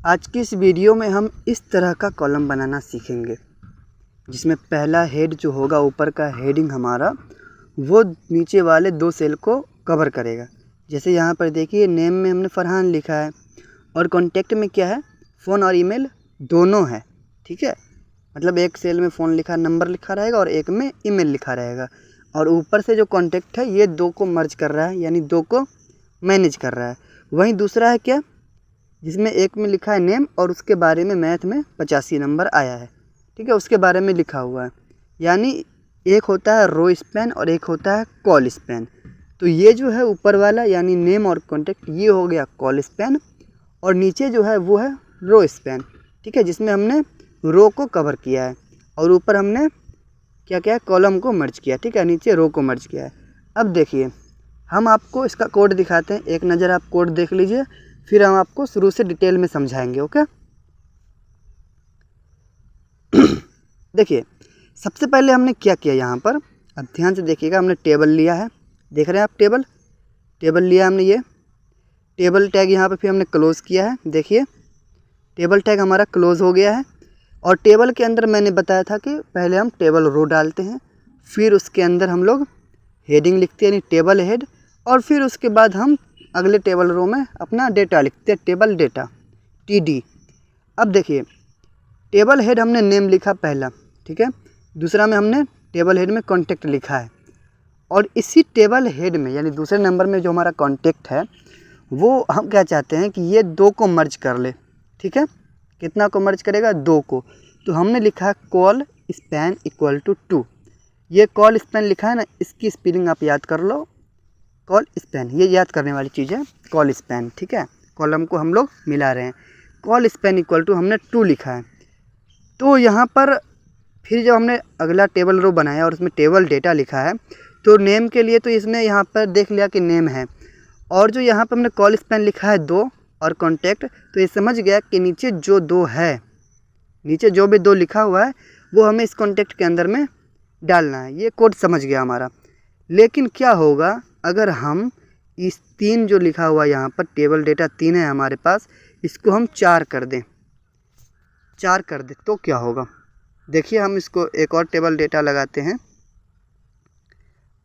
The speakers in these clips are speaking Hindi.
आज की इस वीडियो में हम इस तरह का कॉलम बनाना सीखेंगे, जिसमें पहला हेड जो होगा, ऊपर का हेडिंग हमारा, वो नीचे वाले दो सेल को कवर करेगा। जैसे यहाँ पर देखिए, नेम में हमने फरहान लिखा है और कॉन्टैक्ट में क्या है, फ़ोन और ईमेल दोनों है। ठीक है, मतलब एक सेल में फ़ोन लिखा, नंबर लिखा रहेगा और एक में ईमेल लिखा रहेगा। और ऊपर से जो कॉन्टैक्ट है, ये दो को मर्ज कर रहा है, यानी दो को मैनेज कर रहा है। वहीं दूसरा है क्या, जिसमें एक में लिखा है नेम और उसके बारे में मैथ में 85 नंबर आया है। ठीक है, उसके बारे में लिखा हुआ है। यानी एक होता है रो स्पैन और एक होता है कॉल स्पैन। तो ये जो है ऊपर वाला, यानी नेम और कॉन्टैक्ट, ये हो गया कॉल स्पैन, और नीचे जो है वो है रो स्पैन। ठीक है, जिसमें हमने रो को कवर किया है और ऊपर हमने क्या किया है, कॉलम को मर्ज किया। ठीक है, नीचे रो को मर्ज किया है। अब देखिए, हम आपको इसका कोड दिखाते हैं। एक नज़र आप कोड देख लीजिए, फिर हम आपको शुरू से डिटेल में समझाएंगे। ओके, देखिए, सबसे पहले हमने क्या किया यहाँ पर, अब ध्यान से देखिएगा। हमने टेबल लिया है, देख रहे हैं आप, टेबल लिया हमने। ये टेबल टैग यहाँ पे फिर हमने क्लोज़ किया है। देखिए, टेबल टैग हमारा क्लोज़ हो गया है। और टेबल के अंदर मैंने बताया था कि पहले हम टेबल रो डालते हैं, फिर उसके अंदर हम लोग हेडिंग लिखते हैं, यानी टेबल हेड, और फिर उसके बाद हम अगले टेबल रो में अपना डेटा लिखते हैं, टेबल डेटा, TD। अब देखिए, टेबल हेड हमने नेम लिखा पहला, ठीक है। दूसरा में हमने टेबल हेड में कॉन्टैक्ट लिखा है, और इसी टेबल हेड में, यानी दूसरे नंबर में जो हमारा कॉन्टैक्ट है, वो हम क्या चाहते हैं कि ये दो को मर्ज कर ले। ठीक है, कितना को मर्ज करेगा, दो को। तो हमने लिखा है कॉल स्पैन इक्वल टू 2। ये कॉल स्पैन लिखा है ना, इसकी स्पेलिंग आप याद कर लो, कॉल स्पैन, ये याद करने वाली चीज़ है, कॉल स्पैन। ठीक है, कॉलम को हम लोग मिला रहे हैं। कॉल स्पैन इक्वल टू हमने 2 लिखा है। तो यहाँ पर फिर जब हमने अगला टेबल रो बनाया और उसमें टेबल डेटा लिखा है, तो नेम के लिए तो इसने यहाँ पर देख लिया कि नेम है, और जो यहाँ पर हमने कॉल स्पैन लिखा है 2 और कॉन्टैक्ट, तो ये समझ गया कि नीचे जो 2 है, नीचे जो भी 2 लिखा हुआ है, वो हमें इस कॉन्टैक्ट के अंदर में डालना है। ये कोड समझ गया हमारा। लेकिन क्या होगा अगर हम इस 3 जो लिखा हुआ यहाँ पर, टेबल डेटा 3 है हमारे पास, इसको हम 4 कर दें, 4 कर दें, तो क्या होगा। देखिए, हम इसको एक और टेबल डेटा लगाते हैं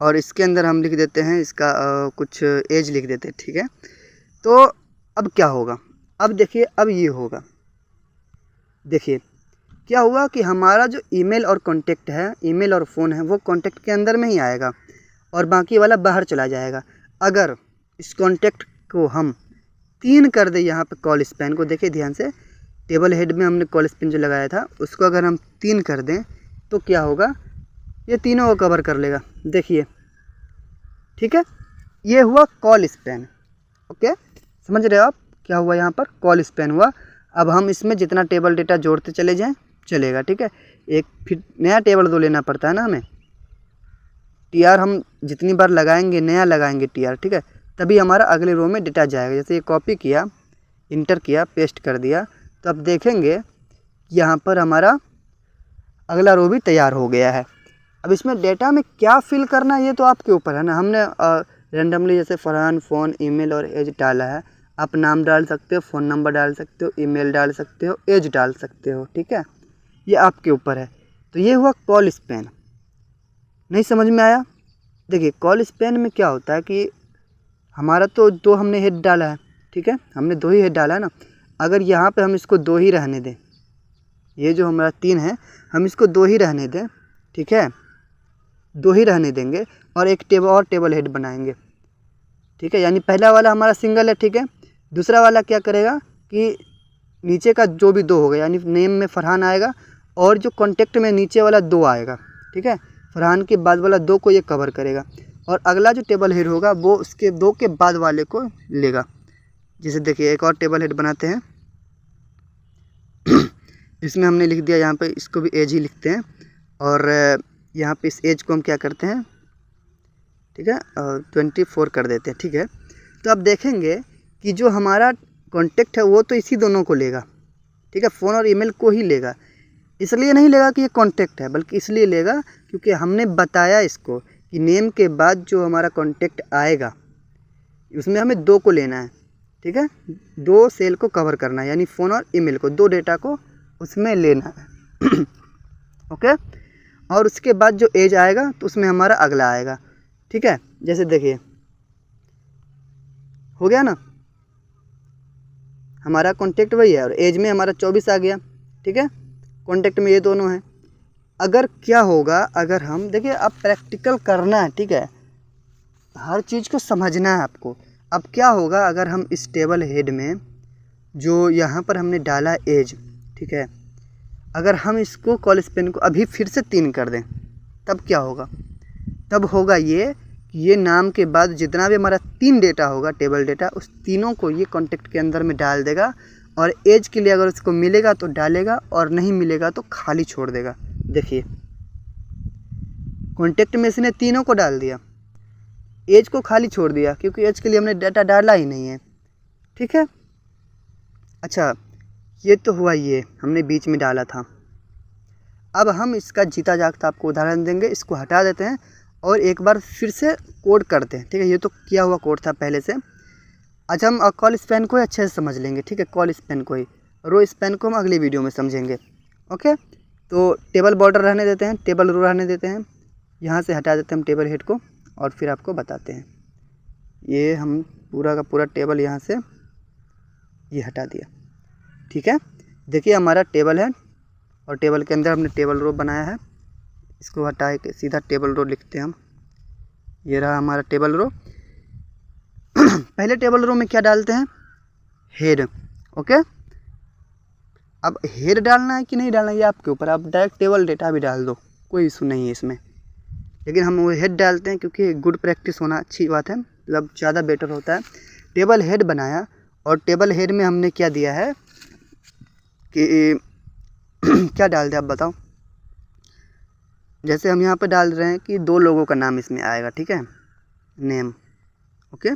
और इसके अंदर हम लिख देते हैं इसका कुछ एज लिख देते हैं। ठीक है, तो अब क्या होगा, अब देखिए, अब ये होगा। देखिए क्या हुआ कि हमारा जो ईमेल और कॉन्टैक्ट है, ईमेल और फ़ोन है, वो कॉन्टैक्ट के अंदर में ही आएगा और बाकी वाला बाहर चला जाएगा। अगर इस कॉन्टैक्ट को हम 3 कर दें, यहाँ पे कॉल स्पैन को देखिए ध्यान से, टेबल हेड में हमने कॉल स्पैन जो लगाया था, उसको अगर हम 3 कर दें, तो क्या होगा, ये तीनों को कवर कर लेगा। देखिए, ठीक है, ये हुआ कॉल स्पैन। ओके, समझ रहे हो आप, क्या हुआ यहाँ पर, कॉल स्पैन हुआ। अब हम इसमें जितना टेबल डेटा जोड़ते चले जाएं, चलेगा। ठीक है, एक फिर नया टेबल तो लेना पड़ता है ना हमें, TR हम जितनी बार लगाएंगे, नया लगाएंगे TR, ठीक है, तभी हमारा अगले रो में डेटा जाएगा। जैसे ये कॉपी किया, इंटर किया, पेस्ट कर दिया, तो अब देखेंगे यहाँ पर हमारा अगला रो भी तैयार हो गया है। अब इसमें डेटा में क्या फिल करना है, ये तो आपके ऊपर है ना। हमने रेंडमली जैसे फरहान, फ़ोन, ईमेल और एज डाला है। आप नाम डाल सकते हो, फ़ोन नंबर डाल सकते हो, ईमेल डाल सकते हो, एज डाल सकते हो। ठीक है, ये आपके ऊपर है। तो ये हुआ कॉल स्पैन। नहीं समझ में आया। देखिए, कॉल स्पैन में क्या होता है कि हमारा तो 2 हमने हेड डाला है। ठीक है, हमने 2 ही हेड डाला है ना। अगर यहाँ पे हम इसको 2 ही रहने दें, ये जो हमारा 3 है, हम इसको 2 ही रहने दें, ठीक है, 2 ही रहने देंगे और एक टेबल हेड बनाएंगे। ठीक है, यानी पहला वाला हमारा सिंगल है। ठीक है, दूसरा वाला क्या करेगा कि नीचे का जो भी 2 होगा, यानी नेम में फरहान आएगा और जो कॉन्टैक्ट में नीचे वाला 2 आएगा। ठीक है, फरहान के बाद वाला 2 को ये कवर करेगा, और अगला जो टेबल हेड होगा वो उसके 2 के बाद वाले को लेगा। जैसे देखिए, एक और टेबल हेड बनाते हैं। इसमें हमने लिख दिया, यहाँ पे इसको भी एज ही लिखते हैं, और यहाँ पे इस एज को हम क्या करते हैं, ठीक है, 24 कर देते हैं। ठीक है, तो अब देखेंगे कि जो हमारा कॉन्टैक्ट है वो तो इसी दोनों को लेगा। ठीक है, फ़ोन और ईमेल को ही लेगा। इसलिए नहीं लेगा कि ये कॉन्टैक्ट है, बल्कि इसलिए लेगा क्योंकि हमने बताया इसको कि नेम के बाद जो हमारा कॉन्टैक्ट आएगा, उसमें हमें 2 को लेना है। ठीक है, 2 सेल को कवर करना है, यानी फ़ोन और ईमेल को, 2 डेटा को उसमें लेना है। ओके, और उसके बाद जो एज आएगा तो उसमें हमारा अगला आएगा। ठीक है, जैसे देखिए हो गया ना, हमारा कॉन्टैक्ट वही है और एज में हमारा 24 आ गया। ठीक है, कॉन्टैक्ट में ये दोनों हैं। अगर क्या होगा, अगर हम देखिए, अब प्रैक्टिकल करना है, ठीक है, हर चीज़ को समझना है आपको। अब क्या होगा अगर हम इस टेबल हेड में जो यहाँ पर हमने डाला एज, ठीक है, अगर हम इसको कॉल स्पेन को अभी फिर से 3 कर दें, तब क्या होगा? तब होगा ये कि ये नाम के बाद जितना भी हमारा 3 डेटा होगा, टेबल डेटा, उस तीनों को ये कॉन्टेक्ट के अंदर में डाल देगा और एज के लिए अगर उसको मिलेगा तो डालेगा और नहीं मिलेगा तो खाली छोड़ देगा। देखिए, कॉन्टेक्ट में इसने तीनों को डाल दिया, एज को खाली छोड़ दिया क्योंकि एज के लिए हमने डाटा डाला ही नहीं है। ठीक है, अच्छा, ये तो हुआ, ये हमने बीच में डाला था। अब हम इसका जीता जागता आपको उदाहरण देंगे, इसको हटा देते हैं और एक बार फिर से कोड करते हैं। ठीक है, ये तो किया हुआ कोड था पहले से। अच्छा, हम कॉल स्पैन को ही अच्छे से समझ लेंगे। ठीक है, कॉल स्पैन को ही, रो स्पैन को हम अगली वीडियो में समझेंगे। ओके, तो टेबल बॉर्डर रहने देते हैं, टेबल रो रहने देते हैं, यहाँ से हटा देते हैं हम टेबल हेड को और फिर आपको बताते हैं। ये हम पूरा का पूरा टेबल यहाँ से ये हटा दिया। ठीक है, देखिए हमारा टेबल है और टेबल के अंदर हमने टेबल रो बनाया है। इसको हटा के सीधा टेबल रो लिखते हैं हम। ये रहा हमारा टेबल रो। पहले टेबल रो में क्या डालते हैं? हेड। ओके, अब हेड डालना है कि नहीं डालना है ये आपके ऊपर, आप डायरेक्ट टेबल डेटा भी डाल दो, कोई इशू नहीं है इसमें, लेकिन हम वो हेड डालते हैं क्योंकि गुड प्रैक्टिस होना अच्छी बात है, मतलब ज़्यादा बेटर होता है। टेबल हेड बनाया और टेबल हेड में हमने क्या दिया है कि क्या डाल दिया आप बताओ। जैसे हम यहाँ पर डाल रहे हैं कि 2 लोगों का नाम इसमें आएगा। ठीक है, नेम। ओके,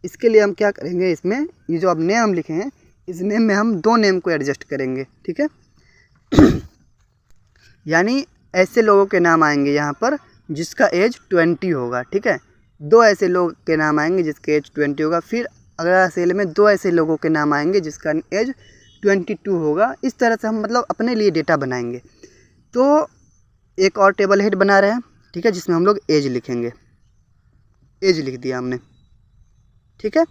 इसके लिए हम क्या करेंगे, इसमें ये जो अब नेम लिखे हैं, इस नेम में हम 2 नेम को एडजस्ट करेंगे। ठीक है, यानी ऐसे लोगों के नाम आएंगे यहाँ पर जिसका एज 20 होगा। ठीक है, 2 ऐसे लोग के नाम आएंगे जिसका एज 20 होगा। फिर अगला सेल में 2 ऐसे लोगों के नाम आएंगे जिसका एज 22 होगा। इस तरह से हम मतलब अपने लिए डेटा बनाएंगे। तो एक और टेबल हेड बना रहे हैं, ठीक है, जिसमें हम लोग एज लिखेंगे। एज लिख दिया हमने। ठीक है,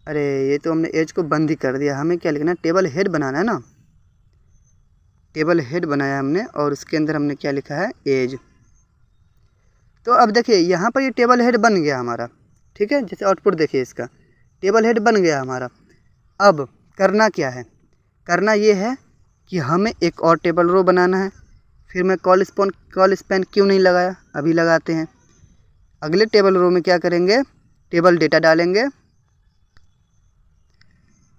अरे ये तो हमने एज को बंद ही कर दिया, हमें क्या लिखना है, टेबल हेड बनाना है ना। टेबल हेड बनाया हमने और उसके अंदर हमने क्या लिखा है, एज। तो अब देखिए यहाँ पर ये टेबल हेड बन गया हमारा। ठीक है, जैसे आउटपुट देखिए इसका, टेबल हेड बन गया हमारा। अब करना क्या है, करना ये है कि हमें एक और टेबल रो बनाना है। फिर मैं कॉल स्पैन क्यों नहीं लगाया, अभी लगाते हैं। अगले टेबल रो में क्या करेंगे, टेबल डेटा डालेंगे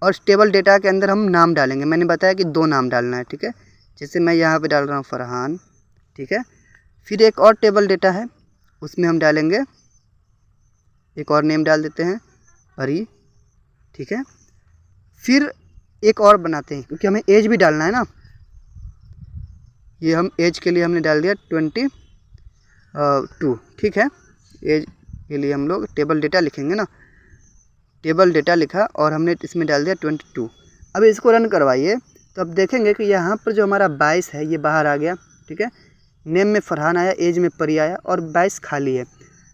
और टेबल डेटा के अंदर हम नाम डालेंगे। मैंने बताया कि 2 नाम डालना है। ठीक है, जैसे मैं यहाँ पे डाल रहा हूँ फरहान। ठीक है, फिर एक और टेबल डेटा है, उसमें हम डालेंगे, एक और नेम डाल देते हैं, परी। ठीक है, फिर एक और बनाते हैं क्योंकि हमें एज भी डालना है ना। ये हम एज के लिए हमने डाल दिया 22। ठीक है, एज के लिए हम लोग टेबल डेटा लिखेंगे ना, टेबल डेटा लिखा और हमने इसमें डाल दिया 22। अब इसको रन करवाइए तो अब देखेंगे कि यहाँ पर जो हमारा 22 है ये बाहर आ गया। ठीक है, नेम में फरहान आया, एज में परी आया और 22 खाली है।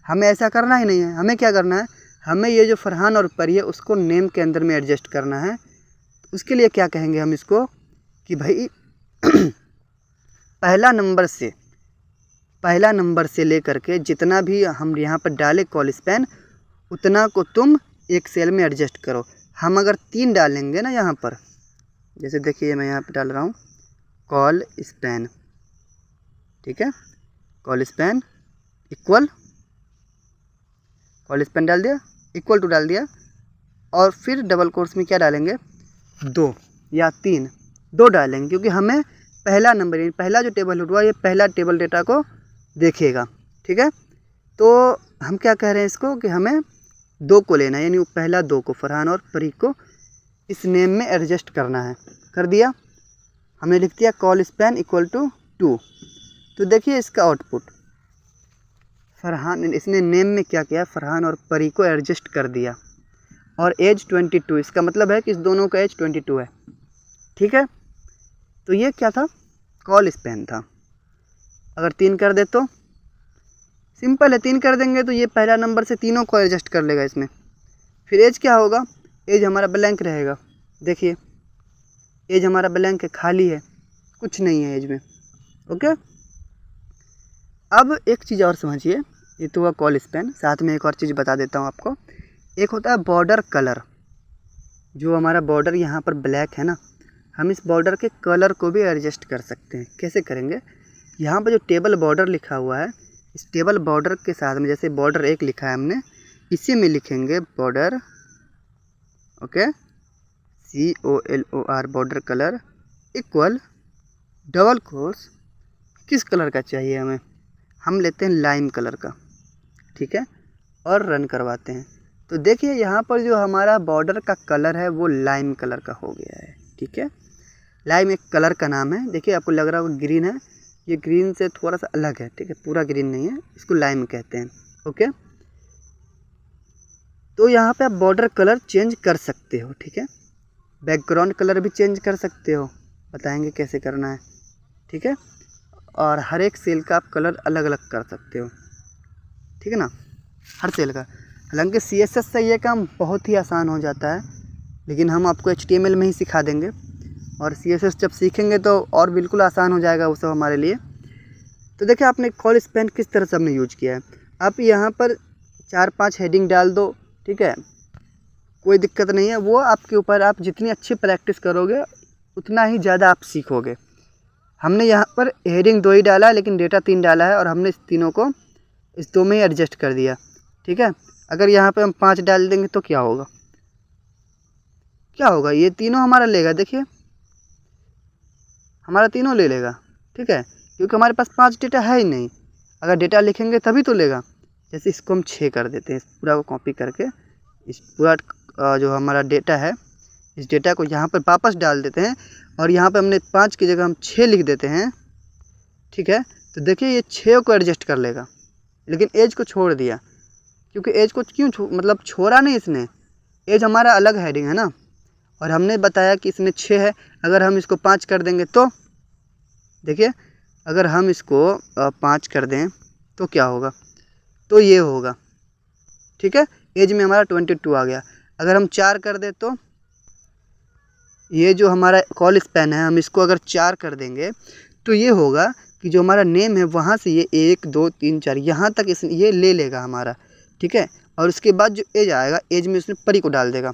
हमें ऐसा करना ही नहीं है, हमें क्या करना है, हमें ये जो फरहान और परी है उसको नेम के अंदर में एडजस्ट करना है। उसके लिए क्या कहेंगे हम इसको कि भाई पहला नंबर से लेकर के जितना भी हम यहाँ पर डाले कॉल स्पैन, उतना को तुम एक सेल में एडजस्ट करो। हम अगर 3 डालेंगे ना यहाँ पर, जैसे देखिए मैं यहाँ पर डाल रहा हूँ कॉल स्पैन। ठीक है, call span equal, call span डाल दिया, इक्वल टू डाल दिया और फिर डबल कोट्स में क्या डालेंगे, 2 या 3, 2 डालेंगे क्योंकि हमें पहला नंबर, यानी पहला जो टेबल हुआ ये पहला टेबल डेटा को देखेगा। ठीक है, तो हम क्या कह रहे हैं इसको कि हमें 2 को लेना है, यानी पहला 2 को, फरहान और परी को इस नेम में एडजस्ट करना है। कर दिया, हमने लिख दिया कॉल स्पैन इक्वल टू 2। तो देखिए इसका आउटपुट, फरहान, इसने नेम में क्या किया, फरहान और परी को एडजस्ट कर दिया। और एज 22। इसका मतलब है कि इस दोनों का एज 22 है। ठीक है, तो ये क्या था, कॉल स्पैन था। अगर 3 कर दे तो सिंपल है, 3 कर देंगे तो ये पहला नंबर से तीनों को एडजस्ट कर लेगा इसमें। फिर एज क्या होगा, एज हमारा ब्लैंक रहेगा। देखिए एज हमारा ब्लैंक है, खाली है, कुछ नहीं है एज में। ओके, अब एक चीज़ और समझिए, ये तो हुआ कॉल स्पैन। साथ में एक और चीज़ बता देता हूँ आपको, एक होता है बॉर्डर कलर। जो हमारा बॉर्डर यहाँ पर ब्लैक है ना, हम इस बॉर्डर के कलर को भी एडजस्ट कर सकते हैं। कैसे करेंगे, यहाँ पर जो टेबल बॉर्डर लिखा हुआ है, इस टेबल बॉर्डर के साथ में जैसे बॉर्डर 1 लिखा है हमने, इसी में लिखेंगे border, okay, COLOR border colour equal double course, किस कलर का चाहिए हमें, हम लेते हैं लाइम कलर का। ठीक है, और रन करवाते हैं तो देखिए यहाँ पर जो हमारा बॉर्डर का कलर है वो लाइम कलर का हो गया है। ठीक है, लाइम एक कलर का नाम है। देखिए आपको लग रहा होगा ग्रीन है, ये ग्रीन से थोड़ा सा अलग है। ठीक है, पूरा ग्रीन नहीं है, इसको लाइम कहते हैं। ओके, तो यहाँ पे आप बॉर्डर कलर चेंज कर सकते हो। ठीक है, बैकग्राउंड कलर भी चेंज कर सकते हो, बताएंगे कैसे करना है। ठीक है, और हर एक सेल का आप कलर अलग अलग कर सकते हो। ठीक है ना, हर सेल का। हालांकि CSS से ये काम बहुत ही आसान हो जाता है, लेकिन हम आपको HTML में ही सिखा देंगे, और CSS जब सीखेंगे तो और बिल्कुल आसान हो जाएगा वो सब हमारे लिए। तो देखिए आपने कॉल स्पैन किस तरह से हमने यूज किया है। आप यहाँ पर 4-5 हेडिंग डाल दो, ठीक है, कोई दिक्कत नहीं है, वो आपके ऊपर। आप जितनी अच्छी प्रैक्टिस करोगे उतना ही ज़्यादा आप सीखोगे। हमने यहाँ पर हेडिंग 2 ही डाला है, लेकिन डेटा 3 डाला है, और हमने इस तीनों को इस 2 में ही एडजस्ट कर दिया। ठीक है, अगर यहाँ पे हम 5 डाल देंगे तो क्या होगा, क्या होगा, ये तीनों हमारा लेगा। देखिए हमारा तीनों ले लेगा। ठीक है, क्योंकि हमारे पास 5 डेटा है ही नहीं। अगर डेटा लिखेंगे तभी तो लेगा। जैसे इसको हम 6 कर देते हैं, इस पूरा को कॉपी करके, इस पूरा जो हमारा डेटा है, इस डेटा को यहाँ पर वापस डाल देते हैं, और यहाँ पे हमने 5 की जगह हम 6 लिख देते हैं। ठीक है, तो देखिए ये 6 को एडजस्ट कर लेगा, लेकिन एज को छोड़ दिया। क्योंकि एज को क्यों मतलब छोड़ा नहीं इसने, एज हमारा अलग हेडिंग है ना, और हमने बताया कि इसमें 6 है। अगर हम इसको 5 कर देंगे तो देखिए, अगर हम इसको 5 कर दें तो क्या होगा, तो ये होगा। ठीक है, एज में हमारा 22 आ गया। अगर हम 4 कर दें तो ये जो हमारा कॉल स्पैन है, हम इसको अगर 4 कर देंगे तो ये होगा कि जो हमारा नेम है वहाँ से ये 1 2 3 4 यहाँ तक ये ले लेगा हमारा। ठीक है, और उसके बाद जो एज आएगा, एज में उसने परी को डाल देगा,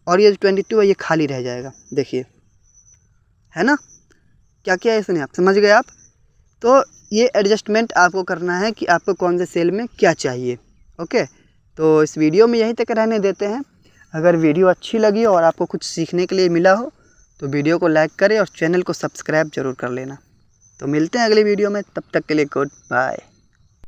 और ये 22 है ये खाली रह जाएगा। देखिए है ना, क्या क्या है इसने, आप समझ गए आप। तो ये एडजस्टमेंट आपको करना है कि आपको कौन से सेल में क्या चाहिए। ओके, तो इस वीडियो में यहीं तक रहने देते हैं। अगर वीडियो अच्छी लगी और आपको कुछ सीखने के लिए मिला हो तो वीडियो को लाइक करें और चैनल को सब्सक्राइब जरूर कर लेना। तो मिलते हैं अगली वीडियो में, तब तक के लिए गुड बाय।